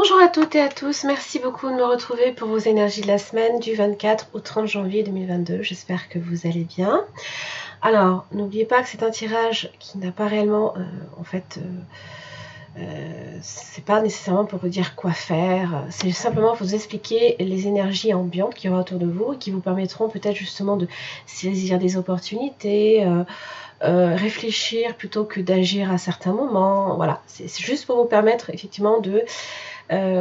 Bonjour à toutes et à tous, merci beaucoup de me retrouver pour vos énergies de la semaine du 24 au 30 janvier 2022. J'espère que vous allez bien. Alors, n'oubliez pas que c'est un tirage qui n'a pas réellement, c'est pas nécessairement pour vous dire quoi faire, c'est simplement pour vous expliquer les énergies ambiantes qui y aura autour de vous et qui vous permettront peut-être justement de saisir des opportunités, réfléchir plutôt que d'agir à certains moments. Voilà, c'est juste pour vous permettre effectivement de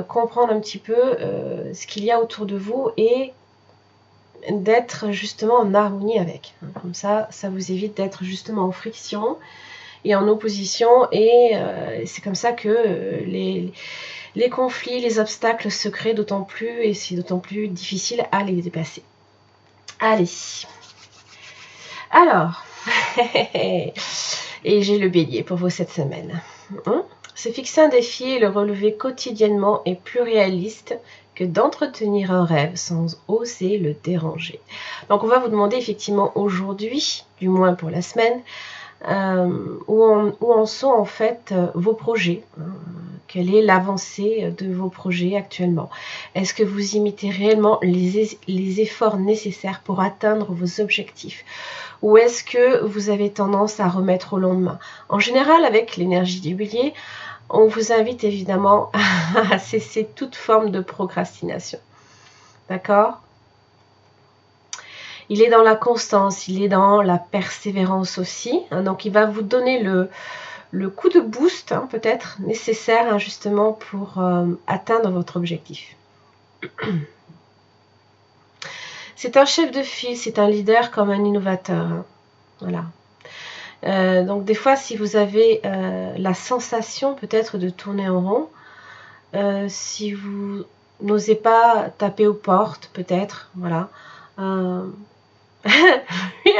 comprendre un petit peu ce qu'il y a autour de vous et d'être justement en harmonie avec. Comme ça, ça vous évite d'être justement en friction et en opposition, et c'est comme ça que les conflits, les obstacles se créent d'autant plus, et c'est d'autant plus difficile à les dépasser. Allez. Alors, et j'ai le bélier pour vous cette semaine. Se fixer un défi et le relever quotidiennement est plus réaliste que d'entretenir un rêve sans oser le déranger. Donc on va vous demander effectivement aujourd'hui, du moins pour la semaine, où en sont en fait vos projets. Quelle est l'avancée de vos projets actuellement? Est-ce que vous imitez réellement les efforts nécessaires pour atteindre vos objectifs? Ou est-ce que vous avez tendance à remettre au lendemain? En général, avec l'énergie du bélier, on vous invite évidemment à cesser toute forme de procrastination. D'accord? Il est dans la constance, il est dans la persévérance aussi. Donc, il va vous donner le coup de boost, peut-être nécessaire justement pour atteindre votre objectif. C'est un chef de file, c'est un leader comme un innovateur. Voilà. Donc des fois, si vous avez la sensation peut-être de tourner en rond, si vous n'osez pas taper aux portes, peut-être, voilà. Il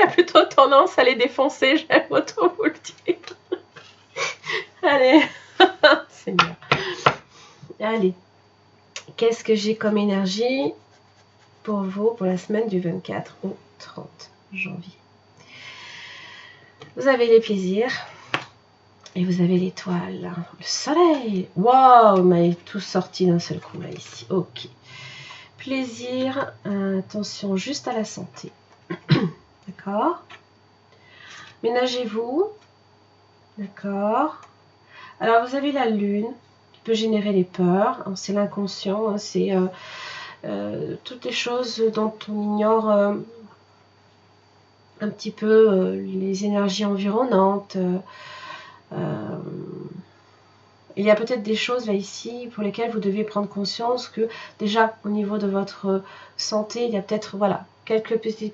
a plutôt tendance à les défoncer, j'aime autant vous le dire. Allez, Seigneur. Allez, qu'est-ce que j'ai comme énergie pour vous pour la semaine du 24 au 30 janvier? Vous avez les plaisirs et vous avez l'étoile, le soleil. Waouh, il m'a tout sorti d'un seul coup là ici. Ok. Plaisir, attention juste à la santé. D'accord. Ménagez-vous. D'accord. Alors vous avez la lune qui peut générer les peurs. C'est l'inconscient. C'est toutes les choses dont on ignore un petit peu les énergies environnantes. Il y a peut-être des choses là ici pour lesquelles vous devez prendre conscience que déjà au niveau de votre santé, il y a peut-être quelques petits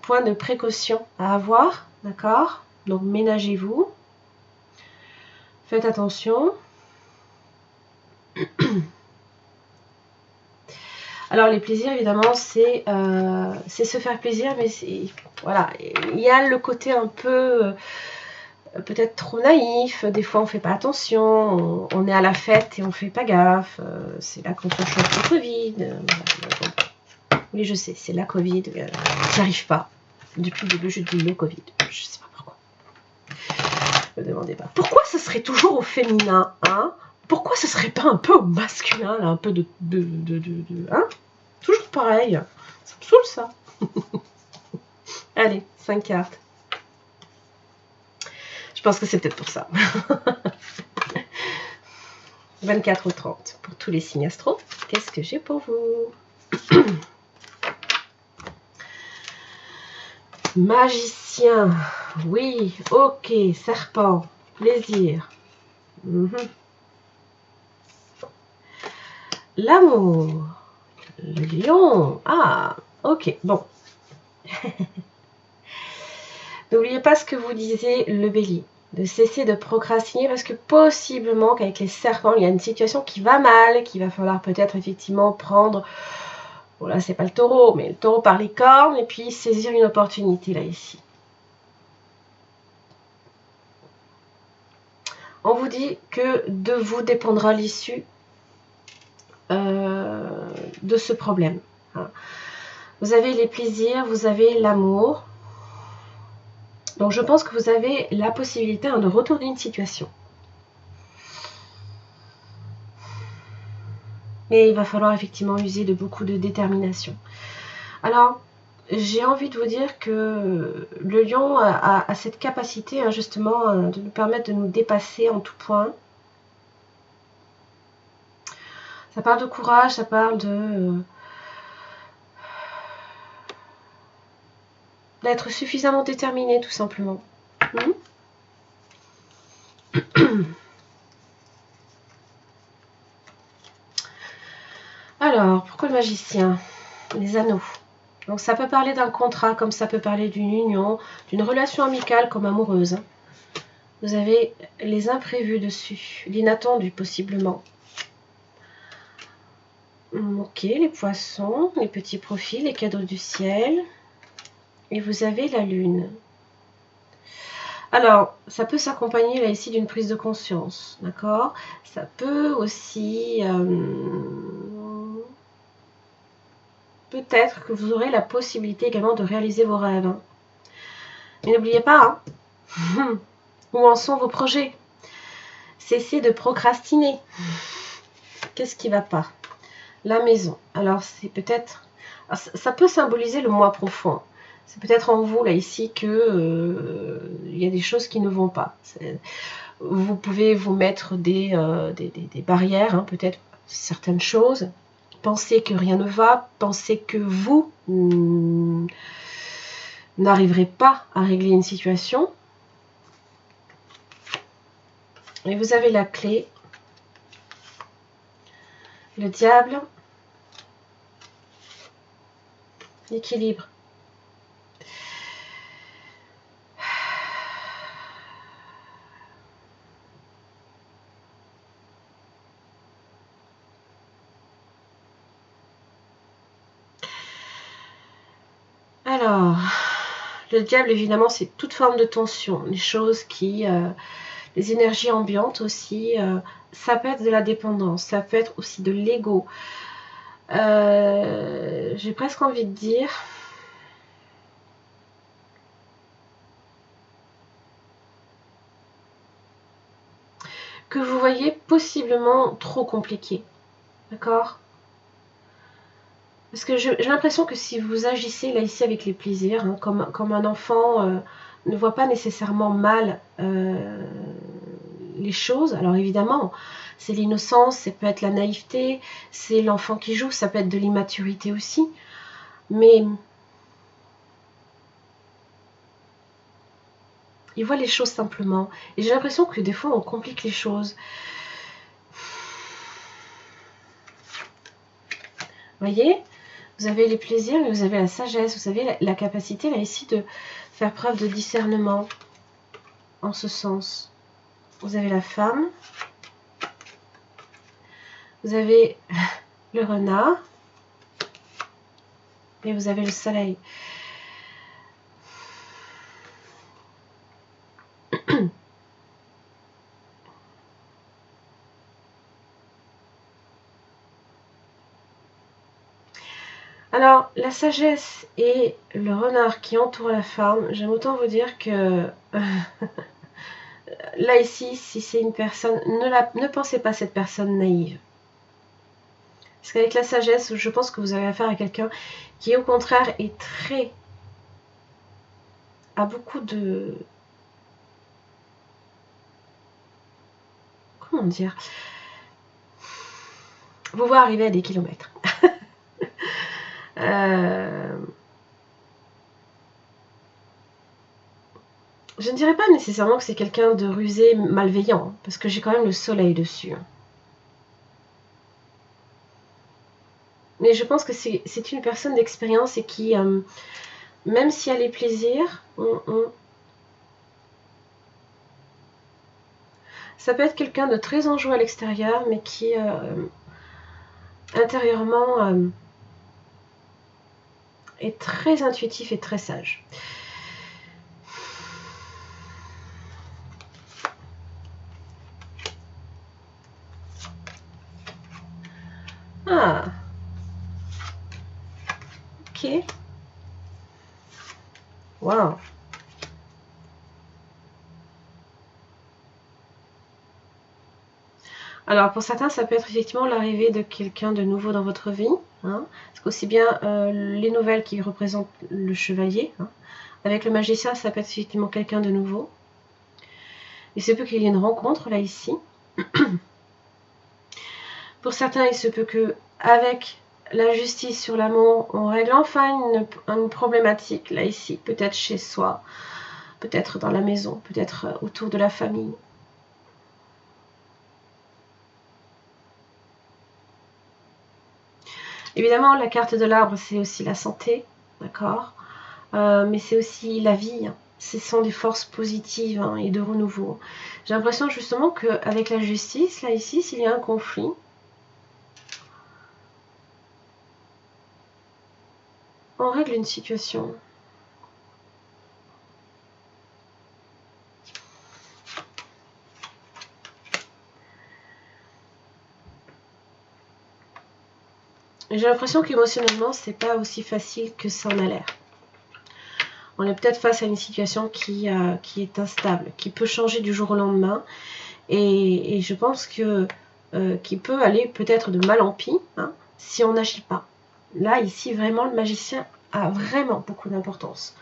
points de précaution à avoir, d'accord? Donc ménagez-vous, faites attention. Alors les plaisirs évidemment c'est se faire plaisir, mais voilà, il y a le côté un peu peut-être trop naïf, des fois on fait pas attention, on est à la fête et on fait pas gaffe, c'est là qu'on se chope le Covid. Oui je sais, c'est la Covid, j'y arrive pas. Depuis le début je dis le Covid, je sais pas pourquoi. Ne me demandez pas. Pourquoi ce serait toujours au féminin, hein? Pourquoi ce serait pas un peu au masculin, là, un peu de hein? Toujours pareil. Ça me saoule ça. Allez, 5 cartes. Je pense que c'est peut-être pour ça. 24 au 30 pour tous les signes astro. Qu'est-ce que j'ai pour vous? Magicien. Oui, ok. Serpent. Plaisir. L'amour. Le lion. Ah, ok. Bon. N'oubliez pas ce que vous disiez, le bélier. De cesser de procrastiner parce que possiblement qu'avec les serpents, il y a une situation qui va mal, qu'il va falloir peut-être effectivement prendre, bon là c'est pas le taureau, mais le taureau par les cornes et puis saisir une opportunité là ici. On vous dit que de vous dépendra l'issue de ce problème. Vous avez les plaisirs, vous avez l'amour. Donc je pense que vous avez la possibilité de retourner une situation. Et il va falloir effectivement user de beaucoup de détermination. Alors, j'ai envie de vous dire que le lion a cette capacité, hein, justement, de nous permettre de nous dépasser en tout point. Ça parle de courage, ça parle d'être suffisamment déterminé, tout simplement. Alors, pourquoi le magicien? Les anneaux. Donc ça peut parler d'un contrat, comme ça peut parler d'une union, d'une relation amicale comme amoureuse. Vous avez les imprévus dessus, l'inattendu possiblement. Ok, les poissons, les petits profils, les cadeaux du ciel. Et vous avez la lune. Alors, ça peut s'accompagner là ici d'une prise de conscience, d'accord? Ça peut aussi... peut-être que vous aurez la possibilité également de réaliser vos rêves. Hein. Mais n'oubliez pas, hein, où en sont vos projets? Cessez de procrastiner. Qu'est-ce qui ne va pas? La maison. Alors, c'est peut-être... ça peut symboliser le moi profond. C'est peut-être en vous, là, ici, que y a des choses qui ne vont pas. Vous pouvez vous mettre des barrières, hein, peut-être certaines choses. Pensez que rien ne va. Pensez que vous n'arriverez pas à régler une situation. Et vous avez la clé. Le diable. L'équilibre. Alors, le diable, évidemment, c'est toute forme de tension. Les choses qui... les énergies ambiantes aussi. Ça peut être de la dépendance. Ça peut être aussi de l'ego. J'ai presque envie de dire... que vous voyez possiblement trop compliqué. D'accord? Parce que j'ai l'impression que si vous agissez là ici avec les plaisirs, hein, comme un enfant ne voit pas nécessairement mal les choses, alors évidemment, c'est l'innocence, ça peut être la naïveté, c'est l'enfant qui joue, ça peut être de l'immaturité aussi, mais il voit les choses simplement. Et j'ai l'impression que des fois on complique les choses. Voyez? Vous avez les plaisirs, mais vous avez la sagesse, vous avez la capacité là ici de faire preuve de discernement en ce sens. Vous avez la femme, vous avez le renard et vous avez le soleil. Alors, la sagesse et le renard qui entoure la femme, j'aime autant vous dire que là ici, si c'est une personne, ne pensez pas à cette personne naïve. Parce qu'avec la sagesse, je pense que vous avez affaire à quelqu'un qui, au contraire, est a beaucoup de... Comment dire? Vous voit arriver à des kilomètres. Je ne dirais pas nécessairement que c'est quelqu'un de rusé, malveillant, parce que j'ai quand même le soleil dessus. Mais je pense que c'est une personne d'expérience et qui, même si elle est plaisir, ça peut être quelqu'un de très enjoué à l'extérieur, mais qui, intérieurement, est très intuitif et très sage. Ah, ok. Wow. Alors pour certains, ça peut être effectivement l'arrivée de quelqu'un de nouveau dans votre vie. Hein, parce qu'aussi bien les nouvelles qui représentent le chevalier. Hein, avec le magicien, ça peut être effectivement quelqu'un de nouveau. Il se peut qu'il y ait une rencontre là ici. Pour certains, il se peut que avec la justice sur l'amour, on règle enfin une problématique là ici, peut-être chez soi, peut-être dans la maison, peut-être autour de la famille. Évidemment, la carte de l'arbre, c'est aussi la santé, d'accord, mais c'est aussi la vie. Hein. Ce sont des forces positives hein, et de renouveau. J'ai l'impression justement qu'avec la justice, là ici, s'il y a un conflit, on règle une situation. J'ai l'impression qu'émotionnellement, c'est pas aussi facile que ça en a l'air. On est peut-être face à une situation qui est instable, qui peut changer du jour au lendemain. Et je pense que qui peut aller peut-être de mal en pis hein, si on n'agit pas. Là, ici, vraiment, le magicien a vraiment beaucoup d'importance.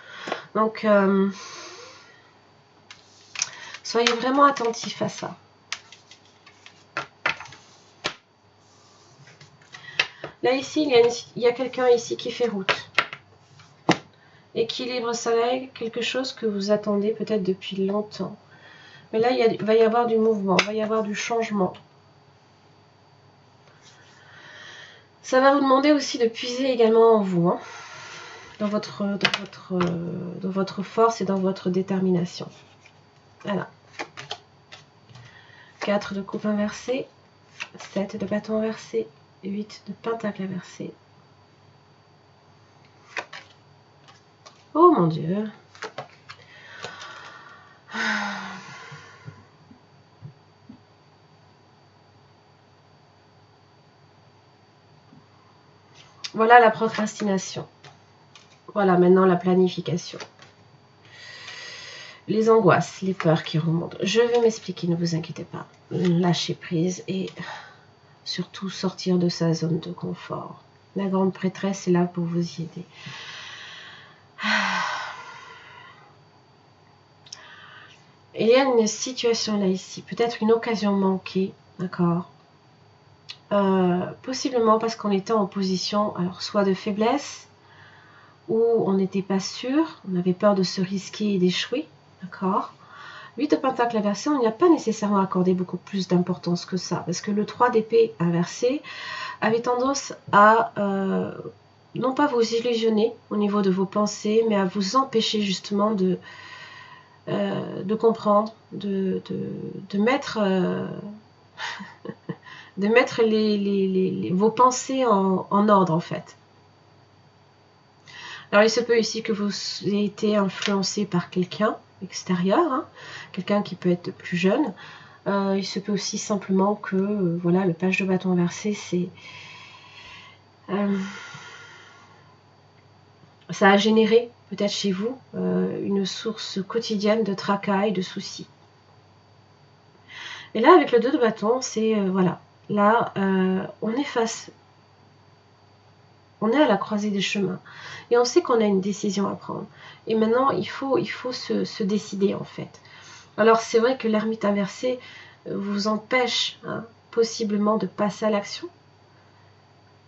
Donc, soyez vraiment attentifs à ça. Là, ici, il y a quelqu'un ici qui fait route. Équilibre soleil, quelque chose que vous attendez peut-être depuis longtemps. Mais là, il va y avoir du mouvement, il va y avoir du changement. Ça va vous demander aussi de puiser également en vous, hein, dans votre force et dans votre détermination. Voilà. 4 de coupe inversée, 7 de bâton inversé, 8 de pentacle inversé. Oh mon Dieu. Voilà la procrastination. Voilà maintenant la planification. Les angoisses, les peurs qui remontent. Je vais m'expliquer, ne vous inquiétez pas. Lâcher prise et surtout sortir de sa zone de confort. La grande prêtresse est là pour vous y aider. Il y a une situation là ici, peut-être une occasion manquée, d'accord, possiblement parce qu'on était en position, alors soit de faiblesse, ou on n'était pas sûr, on avait peur de se risquer et d'échouer, d'accord. 8 de pentacle inversé, on n'y a pas nécessairement accordé beaucoup plus d'importance que ça, parce que le 3 d'épée inversé avait tendance à non pas vous illusionner au niveau de vos pensées, mais à vous empêcher justement de comprendre, de mettre, de mettre vos pensées en ordre en fait. Alors il se peut ici que vous ayez été influencé par quelqu'un extérieur, hein, quelqu'un qui peut être plus jeune. Il se peut aussi simplement que voilà, le page de bâton inversé, c'est ça a généré peut-être chez vous une source quotidienne de tracas et de soucis. Et là, avec le 2 de bâton, c'est voilà, là, on est face, on est à la croisée des chemins et on sait qu'on a une décision à prendre. Et maintenant, il faut se décider en fait. Alors, c'est vrai que l'ermite inversé vous empêche hein, possiblement de passer à l'action.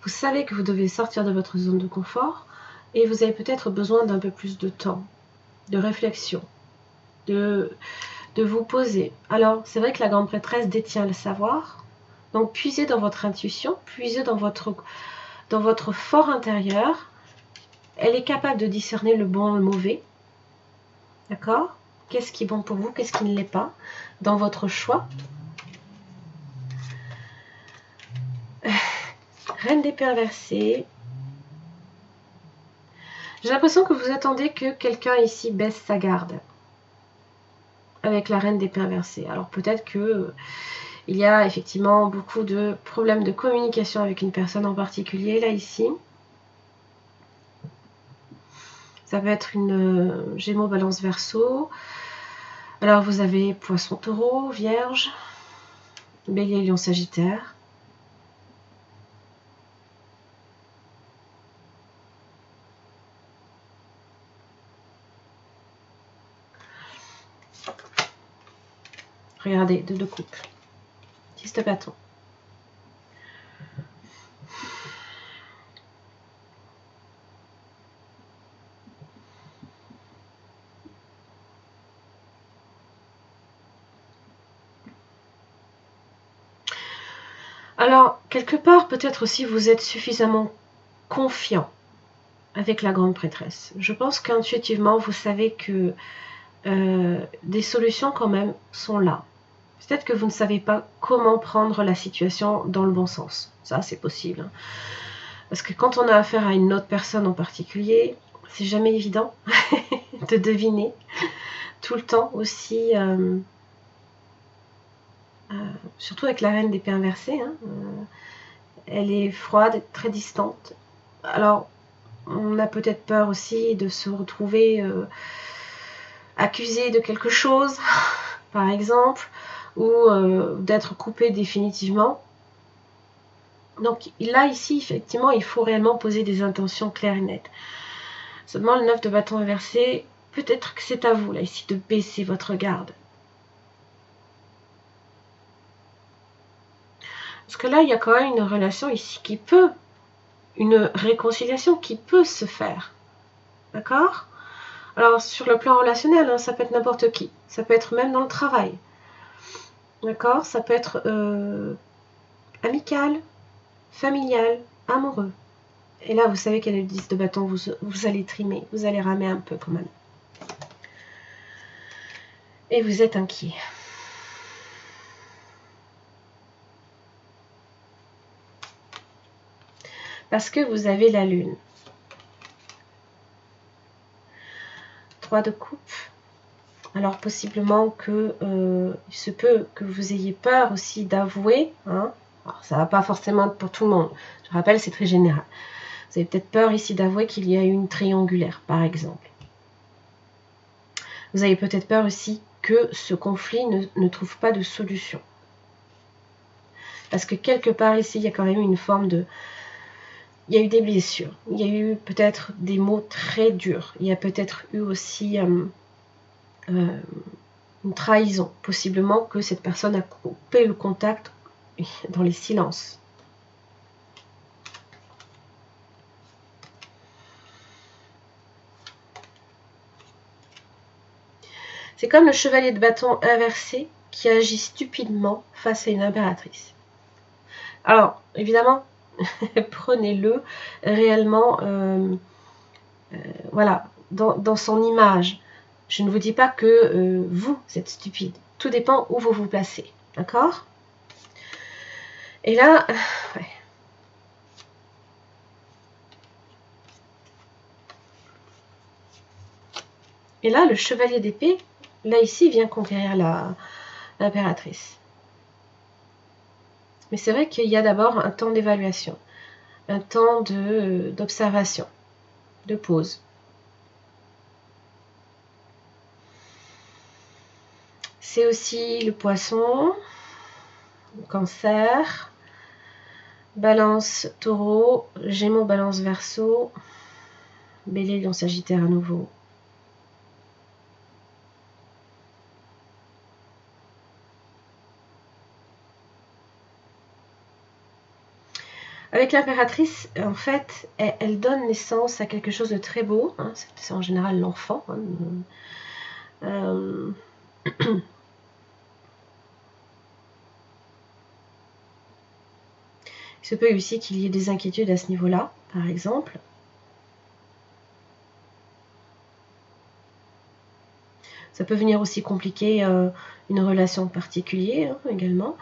Vous savez que vous devez sortir de votre zone de confort et vous avez peut-être besoin d'un peu plus de temps, de réflexion, de vous poser. Alors, c'est vrai que la grande prêtresse détient le savoir. Donc, puisez dans votre intuition, puisez dans votre fort intérieur. Elle est capable de discerner le bon et le mauvais. D'accord ? Qu'est-ce qui est bon pour vous, qu'est-ce qui ne l'est pas, dans votre choix. Reine d'épée inversée. J'ai l'impression que vous attendez que quelqu'un ici baisse sa garde. Avec la reine d'épée inversée. Alors peut-être que il y a effectivement beaucoup de problèmes de communication avec une personne en particulier, là ici. Ça peut être une Gémeaux, Balance, Verseau. Alors vous avez Poisson, Taureau, Vierge. Bélier, Lion, Sagittaire. Regardez, deux de coupe. 10 de bâton. Alors, quelque part, peut-être aussi vous êtes suffisamment confiant avec la grande prêtresse. Je pense qu'intuitivement, vous savez que des solutions quand même sont là. Peut-être que vous ne savez pas comment prendre la situation dans le bon sens. Ça, c'est possible. Parce que quand on a affaire à une autre personne en particulier, c'est jamais évident de deviner tout le temps aussi... surtout avec la reine d'épée inversée, hein, elle est froide, très distante. Alors, on a peut-être peur aussi de se retrouver accusé de quelque chose, par exemple, ou d'être coupé définitivement. Donc là, ici, effectivement, il faut réellement poser des intentions claires et nettes. Seulement, le 9 de bâton inversé, peut-être que c'est à vous, là, ici, de baisser votre garde. Parce que là, il y a quand même une relation ici qui peut, une réconciliation qui peut se faire. D'accord? Alors, sur le plan relationnel, hein, ça peut être n'importe qui. Ça peut être même dans le travail. D'accord? Ça peut être amical, familial, amoureux. Et là, vous savez qu'elle est le 10 de bâton, vous allez trimer, vous allez ramer un peu quand même. Et vous êtes inquiet. Parce que vous avez la lune. 3 de coupe. Alors possiblement que il se peut que vous ayez peur aussi d'avouer. Hein. Alors ça ne va pas forcément être pour tout le monde. Je rappelle, c'est très général. Vous avez peut-être peur ici d'avouer qu'il y a une triangulaire, par exemple. Vous avez peut-être peur aussi que ce conflit ne trouve pas de solution. Parce que quelque part ici, il y a quand même une forme de... Il y a eu des blessures, il y a eu peut-être des mots très durs, il y a peut-être eu aussi une trahison, possiblement que cette personne a coupé le contact dans les silences. C'est comme le chevalier de bâton inversé qui agit stupidement face à une impératrice. Alors, évidemment, prenez-le réellement voilà, dans son image. Je ne vous dis pas que vous êtes stupide. Tout dépend où vous vous placez. D'accord? Et là, ouais. Et là, le chevalier d'épée, là ici, vient conquérir l'impératrice. Mais c'est vrai qu'il y a d'abord un temps d'évaluation, un temps d'observation, de pause. C'est aussi le poisson, le cancer, balance taureau, gémeaux, balance verseau, bélier, lion, sagittaire à nouveau. Avec l'impératrice, en fait, elle donne naissance à quelque chose de très beau. Hein, c'est en général l'enfant. Hein, il se peut aussi qu'il y ait des inquiétudes à ce niveau-là, par exemple. Ça peut venir aussi compliquer une relation particulière hein, également.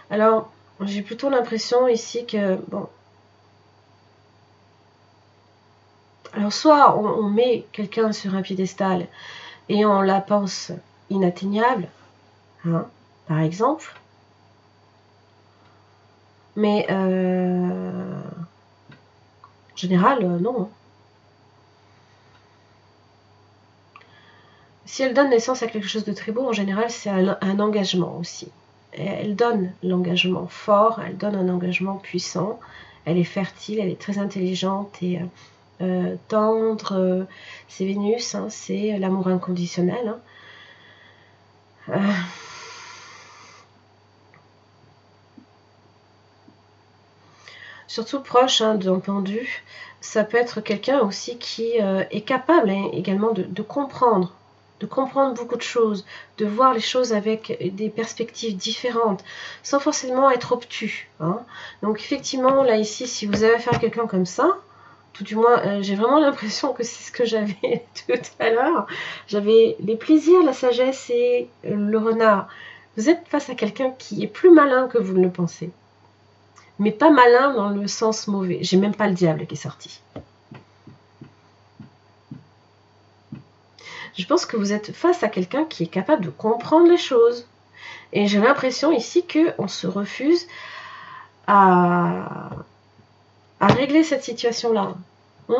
Alors, j'ai plutôt l'impression ici que, bon, alors soit on met quelqu'un sur un piédestal et on la pense inatteignable, hein, par exemple, mais en général, non. Si elle donne naissance à quelque chose de très beau, en général, c'est un engagement aussi. elle donne l'engagement fort, elle donne un engagement puissant, elle est fertile, elle est très intelligente et tendre. C'est Vénus, hein, c'est l'amour inconditionnel. Hein. Surtout proche d'un pendu, ça peut être quelqu'un aussi qui est capable également de comprendre beaucoup de choses, de voir les choses avec des perspectives différentes, sans forcément être obtus. Hein. Donc effectivement, là ici, si vous avez affaire à quelqu'un comme ça, tout du moins, j'ai vraiment l'impression que c'est ce que j'avais tout à l'heure. J'avais les plaisirs, la sagesse et le renard. Vous êtes face à quelqu'un qui est plus malin que vous ne le pensez. Mais pas malin dans le sens mauvais. J'ai même pas le diable qui est sorti. Je pense que vous êtes face à quelqu'un qui est capable de comprendre les choses. Et j'ai l'impression ici qu'on se refuse à régler cette situation-là. Je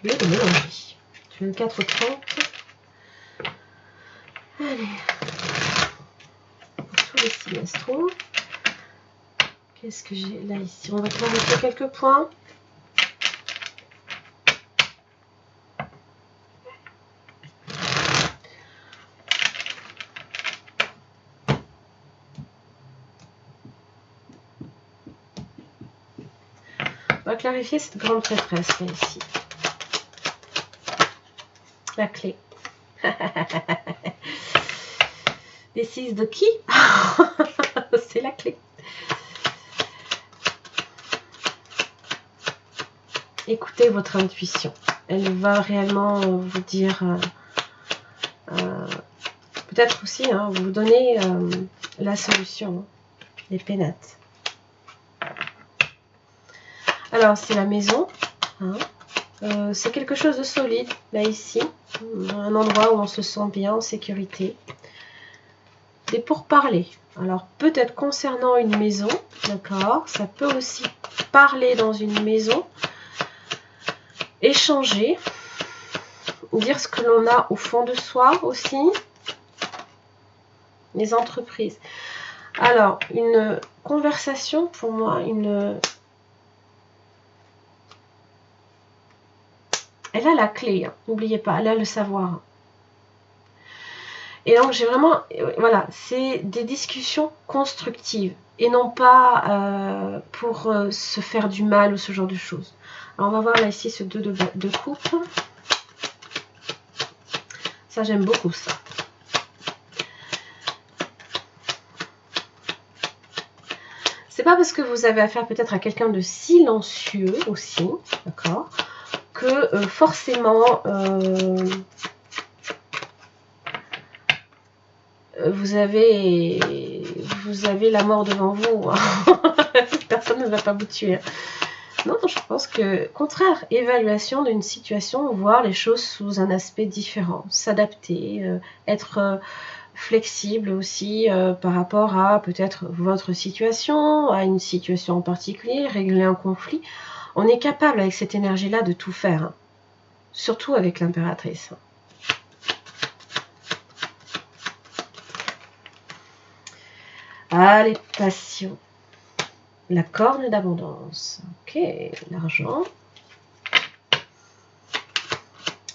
vais le mélanger. 24h30. Allez. Pour tous les signes astro. Qu'est-ce que j'ai là ici? On va clarifier quelques points. On va clarifier cette grande prêtresse là ici. La clé. Décise de qui? C'est la clé. Écoutez votre intuition. Elle va réellement vous dire, peut-être aussi, hein, vous donner la solution, les pénates. Alors, c'est la maison. Hein. C'est quelque chose de solide, là, ici. Un endroit où on se sent bien, en sécurité. C'est pour parler. Alors, peut-être concernant une maison, d'accord. Ça peut aussi parler dans une maison. Échanger, dire ce que l'on a au fond de soi aussi, les entreprises. Alors, une conversation, pour moi, elle a la clé, hein, n'oubliez pas, elle a le savoir. Et donc, j'ai vraiment, voilà, c'est des discussions constructives et non pas pour se faire du mal ou ce genre de choses. Alors, on va voir là ici ce 2 de coupe. Ça, j'aime beaucoup ça. C'est pas parce que vous avez affaire peut-être à quelqu'un de silencieux aussi, d'accord, que forcément vous avez la mort devant vous. Personne ne va pas vous tuer. Non, je pense que, contraire, évaluation d'une situation, voir les choses sous un aspect différent, s'adapter, être flexible aussi par rapport à peut-être votre situation, à une situation en particulier, régler un conflit. On est capable avec cette énergie-là de tout faire, hein. Surtout avec l'impératrice. Allez, passion. La corne d'abondance. Ok, l'argent.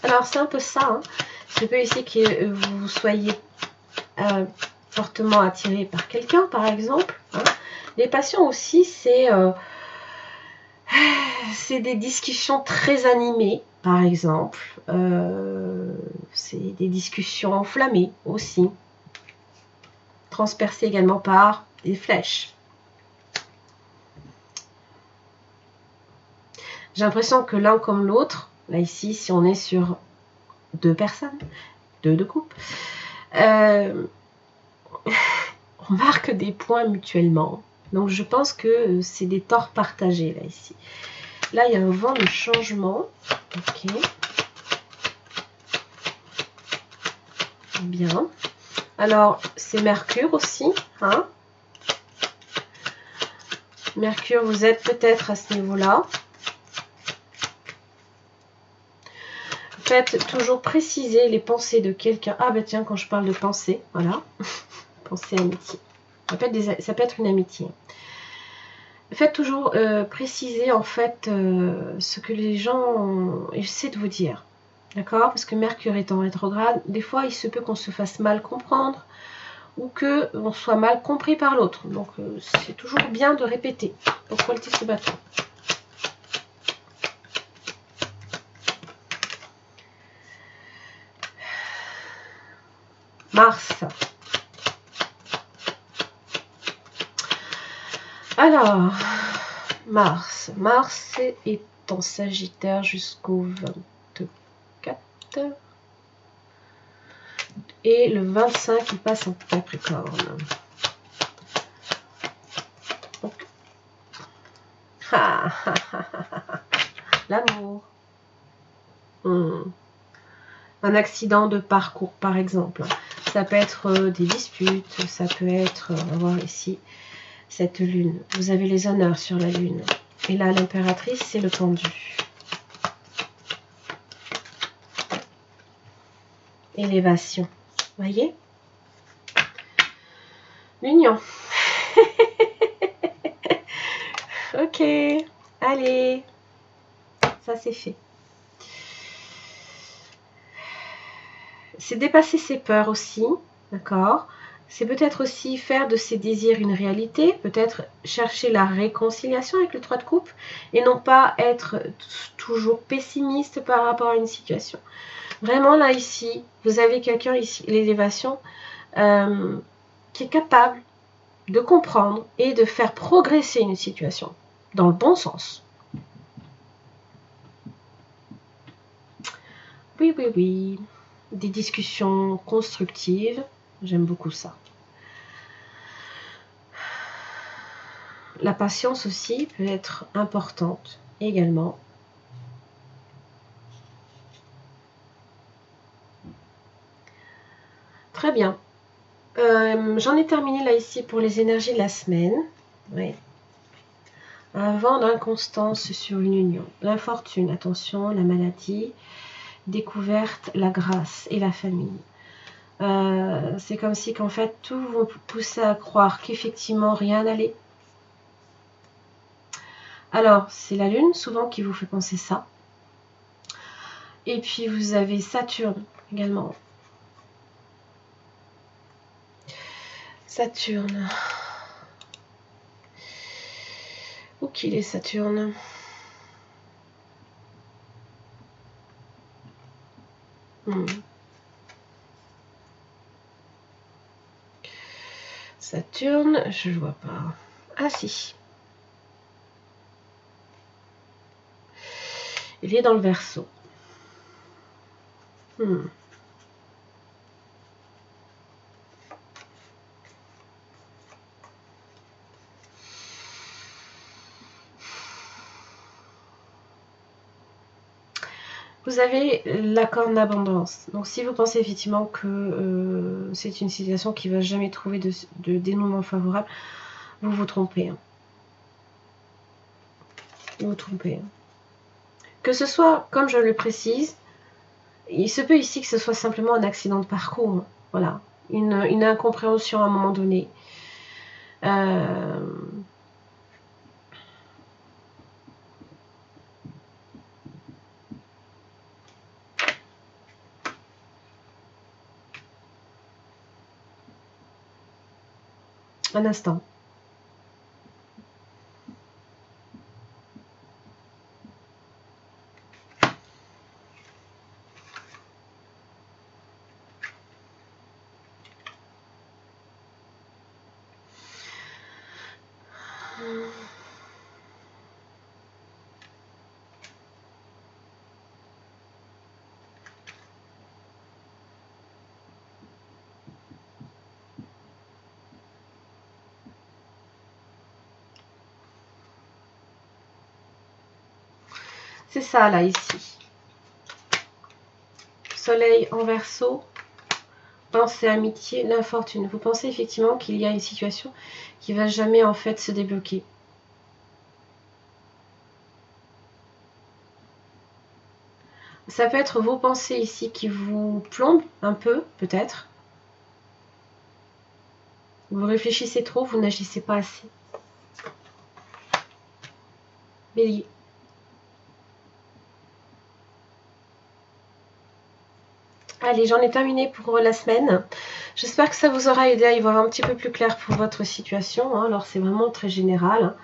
Alors, c'est un peu ça. Hein. Je peux ici que vous soyez fortement attiré par quelqu'un, par exemple. Hein. Les passions aussi, c'est des discussions très animées, par exemple. C'est des discussions enflammées aussi. Transpercées également par des flèches. J'ai l'impression que l'un comme l'autre, là ici, si on est sur 2 personnes, 2 de couple, on marque des points mutuellement. Donc je pense que c'est des torts partagés là ici. Là il y a un vent de changement. Ok. Bien. Alors c'est Mercure aussi. Hein. Mercure, vous êtes peut-être à ce niveau-là. Faites toujours préciser les pensées de quelqu'un. Ah bah tiens, quand je parle de pensée, voilà. Pensée, amitié. Ça peut être une amitié. Faites toujours préciser en fait ce que les gens essaient de vous dire. D'accord? Parce que Mercure est en rétrograde, des fois il se peut qu'on se fasse mal comprendre ou qu'on soit mal compris par l'autre. Donc c'est toujours bien de répéter. Pourquoi le tissu bâton? Mars. Alors, Mars. Mars est en Sagittaire jusqu'au 24. Et le 25, il passe en Capricorne. Donc, l'amour. Un accident de parcours, par exemple. Ça peut être des disputes, ça peut être, on va voir ici, cette lune. Vous avez les honneurs sur la lune. Et là, l'impératrice, c'est le pendu. Élévation. Voyez? L'union. Ok. Allez. Ça, c'est fait. C'est dépasser ses peurs aussi. D'accord? C'est peut-être aussi faire de ses désirs une réalité, peut-être chercher la réconciliation avec le 3 de coupe et non pas être toujours pessimiste par rapport à une situation. Vraiment là ici, vous avez quelqu'un ici, l'élévation, qui est capable de comprendre et de faire progresser une situation dans le bon sens. Oui, oui, oui. Des discussions constructives, j'aime beaucoup ça. La patience aussi peut être importante également. Très bien. J'en ai terminé là ici pour les énergies de la semaine. Ouais. Un vent d'inconstance sur une union. L'infortune, attention, la maladie, découverte, la grâce et la famille. C'est comme si qu'en fait tout vous poussait à croire qu'effectivement rien n'allait. Alors, c'est la Lune souvent qui vous fait penser ça. Et puis vous avez Saturne également. Saturne. Où qu'il est Saturne? Saturne, je ne vois pas. Ah si. Il est dans le Verseau. Vous avez la corne d'abondance. Donc si vous pensez effectivement que c'est une situation qui ne va jamais trouver de dénouement favorable, vous vous trompez. Vous vous trompez. Que ce soit, comme je le précise, il se peut ici que ce soit simplement un accident de parcours. Voilà. Une incompréhension à un moment donné. Un instant. C'est ça là ici. Soleil en Verseau. Pensée, amitié, l'infortune. Vous pensez effectivement qu'il y a une situation qui va jamais en fait se débloquer. Ça peut être vos pensées ici qui vous plombent un peu, peut-être. Vous réfléchissez trop, vous n'agissez pas assez. Bélier. Allez, j'en ai terminé pour la semaine. J'espère que ça vous aura aidé à y voir un petit peu plus clair pour votre situation. Hein. Alors, c'est vraiment très général.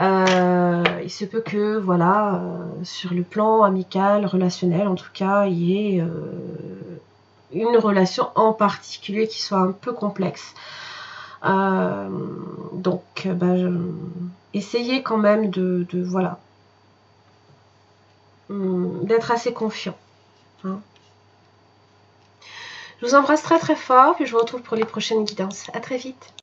Il se peut que, voilà, sur le plan amical, relationnel, en tout cas, il y ait une relation en particulier qui soit un peu complexe. Donc, essayez quand même de voilà, d'être assez confiant. Hein. Je vous embrasse très très fort, puis je vous retrouve pour les prochaines guidances. À très vite.